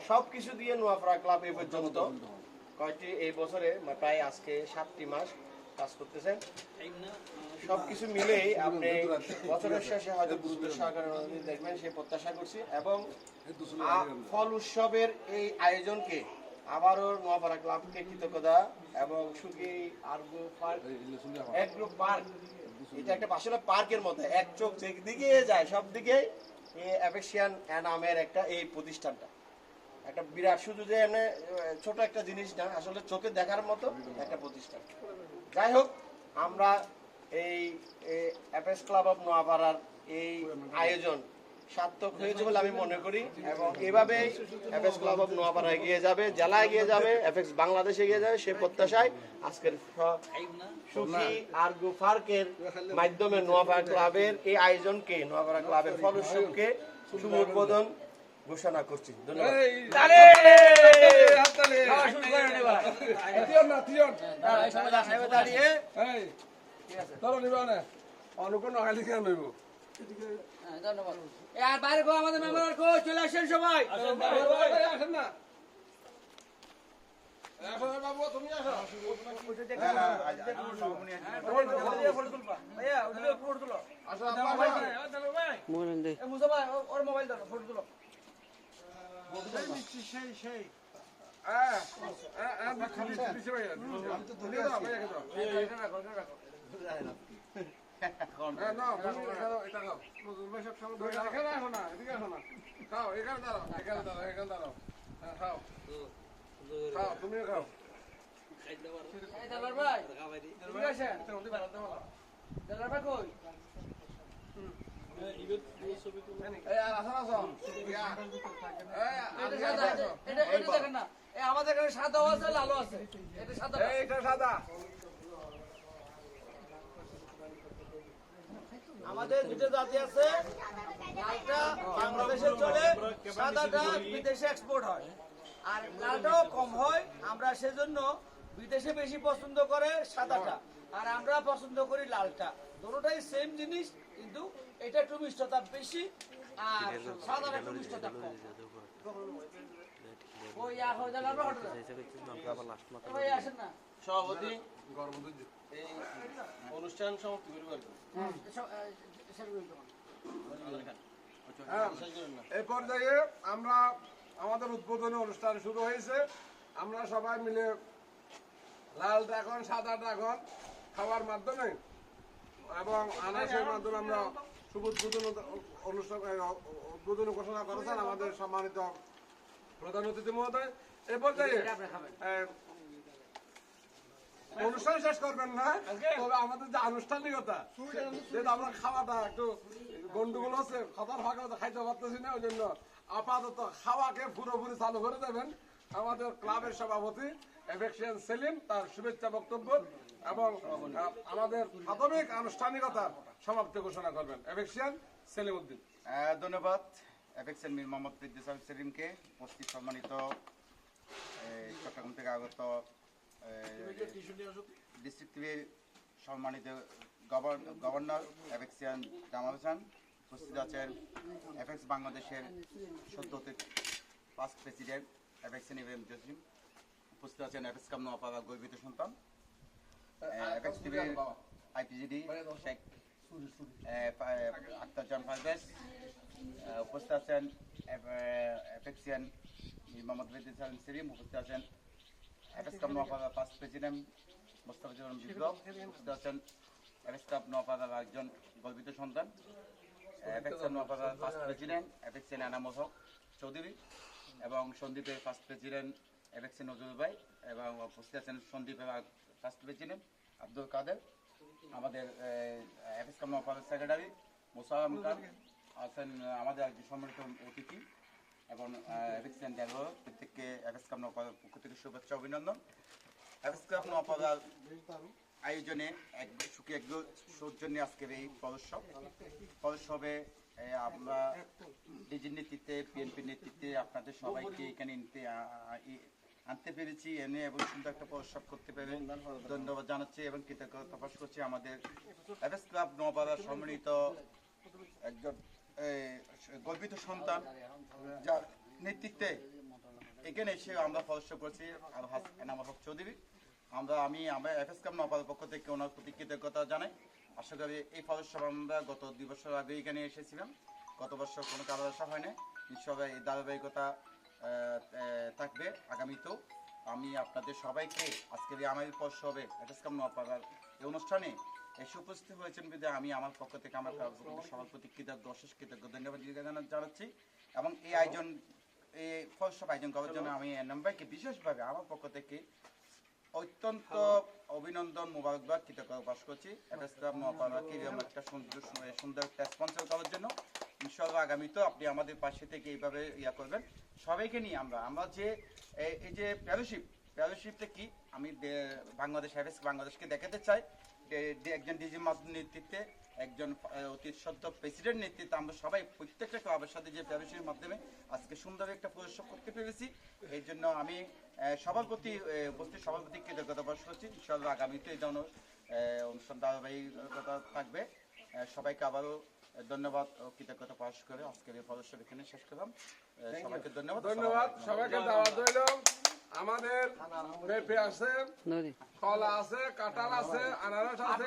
H: সবকিছু দিয়ে নোয়াপাড়া ক্লাব এই পর্যন্ত কয়টি এই বছরে প্রায় আজকে 7টি মাস কাজ করতেছেন। সবকিছু মিলেই আপনি বছরের শেষে হয়তো গুরুত্ব সহকারে দেখবেন, সে প্রত্যাশা করছি। এবং ফল উৎসবের এই আয়োজনকে আবারও নোয়াপাড়া ক্লাবকে কৃতজ্ঞতা এবং সুখী অ্যাগ্রো পার্ক, এটা একটা আসলে পার্কের মতো, এক চোখ যেদিকে যায় সব দিকে এফেক্সিয়ান নামের একটা এই প্রতিষ্ঠানটা একটা বিরাট, শুধু যে এমনি ছোট একটা জিনিস না, আসলে চোখে দেখার মতো একটা প্রতিষ্ঠান। যাই হোক, আমরা এই এফএস ক্লাব অফ নোয়াপাড়ার এই আয়োজন সার্থক হয়েছে বলে আমি মনে করি, এবং এভাবেই এফএস ক্লাব অফ নোয়াপাড়া এগিয়ে যাবে, জেলা এগিয়ে যাবে, এফএক্স বাংলাদেশ এগিয়ে যাবে, সে প্রত্যাশায় আজকের সুখী আগ্রো পার্কের মাধ্যমে নোয়াপাড়া ক্লাবের এই আয়োজনকে, নোয়াপাড়া ক্লাবের ফল উৎসবকে শুভ উদ্বোধন ঘোষণা করছি। ধন্যবাদ।
A: বাইরে আমাদের মেম্বার চলে আসেন সবাই।
B: বাবু তুমি আসো।
A: মোবাইল দাও, ফটো তুলো।
B: তুমিও খাও।
A: আমাদের এখানে সাদা আছে, লাল আছে, এটা সাদা,
B: এইটা সাদা।
A: আমাদের দুটো জাতি আছে, লালটা বাংলাদেশে চলে, সাদাটা বিদেশে এক্সপোর্ট হয়। আর লালটাও কম হয়, আমরা সেজন্য বিদেশে বেশি পছন্দ করে সাদাটা, আর আমরা পছন্দ করি লালটা। দুটোটাই সেম জিনিস, কিন্তু এটা একটু মিষ্টতা বেশি আর সাদাটা একটু মিষ্টতা কম। ওই আর হয়ে গেল আমরা হঠাৎ ওই আসেন না
H: সভাপতি এই অনুষ্ঠান সমাপ্তি করবে আর কি।
B: এই পর্যায়ে আমরা আমাদের উদ্বোধনী অনুষ্ঠান শুরু হয়েছে। আমরা সবাই মিলে লাল ড্রাগন, সাদা ড্রাগন খাওয়ার মাধ্যমে এবং আনারসের মাধ্যমে আমরা শুভ উদ্বোধনী ঘোষণা করেছেন আমাদের সম্মানিত প্রধান অতিথি মহোদয়। এই পর্যায়ে অনুষ্ঠান শেষ করবেন না, তবে আমাদের যে আনুষ্ঠানিকতা, যেহেতু আমরা খাওয়াটা একটু গন্ডগোল হচ্ছে, খাতার ফাঁকা খাইতে পারতেছি না, ওই জন্য আপাতত খাওয়াকে পুরোপুরি চালু করে দেবেন আমাদের ক্লাবের সভাপতি এফেক্সিয়ান সেলিম তার শুভেচ্ছা বক্তব্য এবং আমাদের প্রাথমিক আনুষ্ঠানিকতা সমাপ্তি ঘোষণা করবেন এফেক্সিয়ান সেলিম উদ্দিন।
I: ধন্যবাদ এফেক্সিয়ান মীর মোহাম্মদ ফিরদৌস আল সেলিমকে, উপস্থিত সম্মানিত চট্টগ্রাম থেকে আগত ডিস্ট্রিক্ট টিভির সম্মানিত গভর্নর এফেক্সিয়ান জামাল হোসেন, উপস্থিত আছেন এফেক্স বাংলাদেশের সদ্যতীত ফার্স্ট প্রেসিডেন্ট এফেক্সিয়ান ইব্রাহিম জসিম, উপস্থিত আছেন এফএক্স কাপ নোয়াপাড়া গর্বিত সন্তান এফেক্স টিভির আইপিজিডি শেখ আক্তার জান পারভেজ, উপস্থিত আছেন এফেক্সিয়ান মোহাম্মদ ফিরদৌস আল সেলিম, উপস্থিত আছেন FX cup Noapara first president Mostafizur Rahman Biplob, উপস্থিত আছেন এফএক্স কাপ নোয়াপাড়ার একজন গর্বিত সন্তান এফএক্স কাপ নোয়াপাড়ার ফার্স্ট প্রেসিডেন্ট এফএক্সিয়ান এনামুল হক চৌধুরী এবং সন্দীপের ফার্স্ট প্রেসিডেন্ট এফএক্সিয়ান নজরুল ভাই, এবং উপস্থিত আছেন সন্দীপের ফার্স্ট প্রেসিডেন্ট আব্দুল কাদের, আমাদের এফএক্স কাপ নোয়াপাড়ার সেক্রেটারি মোসালাম খান আছেন, আমাদের একজন সম্মানিত অতিথি এবং এফএক্সিয়ান ড্রাইভার, প্রত্যেককে এফএক্স কাপ নোয়াপাড়ার পক্ষ থেকে শুভেচ্ছা অভিনন্দন। এফএক্স কাপ নোয়াপাড়ার আয়োজনে সুখী এক সৌজন্যে আজকের এই পদোৎসবে আমরা ডিজির নেতৃত্বে, পিএনপির নেতৃত্বে আপনাদের সবাইকে এখানে আনতে পেরেছি, এনে এবং সুন্দর একটা পদোৎসব করতে পেরে ধন্যবাদ জানাচ্ছি এবং কৃতজ্ঞতা প্রকাশ করছি আমাদের এফএক্স ক্লাব নোয়াপাড়ার সম্মানিত একজন গর্বিত সন্তান, যার নেতৃত্বে এখানে এসে আমরা পদোৎসব করছি আলহাজ এনামুল হক চৌধুরী। আমি এফএক্স ক্লাব নোয়াপাড়ার পক্ষ থেকে ওনার প্রতি কৃতজ্ঞতা জানাই। আশা করি এই পদোৎসব আমরা গত 2 বছর আগে এখানে এসেছিলাম, গত বছর কোনো কারণ আসা হয় না, নিশ্চয়ই এই ধারাবাহিকতা থাকবে আগামীতেও। আমি আপনাদের সবাইকে আজকের এই আমার পদোৎসবে এফএক্স ক্লাব নোয়াপাড়ার এই অনুষ্ঠানে এসে উপস্থিত হয়েছেন বিধায় আমি আমার পক্ষ থেকে আমার সবার প্রতি অশেষ কৃতজ্ঞ ধন্যবাদ জানাচ্ছি এবং এই পদোৎসব আয়োজন করার জন্য আমি এনাম ভাইকে বিশেষভাবে আমার পক্ষ থেকে অত্যন্ত অভিনন্দন, মোবারকবাদ, কৃতজ্ঞতা প্রকাশ করছি এফএক্স ক্লাব নোয়াপাড়াকে এরকম একটা সুন্দর একটা স্পন্সর করার জন্য। ইনশাআল্লাহ আগামীতেও আপনি আমাদের পাশে থেকে এইভাবে করবেন সবাইকে নিয়ে। আমরা যে এই যে ফেলোশিপটা কি আমি বাংলাদেশ এফএক্স বাংলাদেশকে দেখাতে চাই, একজন ডিজি মাসুদ নেতৃত্বে, একজন অতি সদ্য প্রেসিডেন্ট নেতৃত্বে আমরা সবাই প্রত্যেকটা ক্লাবের সাথে যে ফেলোশিপের মাধ্যমে আজকে সুন্দর একটা পদোৎসব করতে পেরেছি, এই জন্য আমি সবার প্রতি কৃতজ্ঞতা প্রকাশ করছি। ইনশাআল্লাহ আগামীতে এই ধরনের অনুষ্ঠান ধারাবাহিকতা থাকবে। সবাইকে আবারও ধন্যবাদ ও কৃতজ্ঞতা প্রকাশ করে আজকের এই পদোৎসব এখানে শেষ করলাম। সবাইকে ধন্যবাদ।
B: সবাইকে দাওয়াত রইল। আমাদের পেঁপে আছে, কলা আছে, কাঁঠাল আছে, আনারস আছে।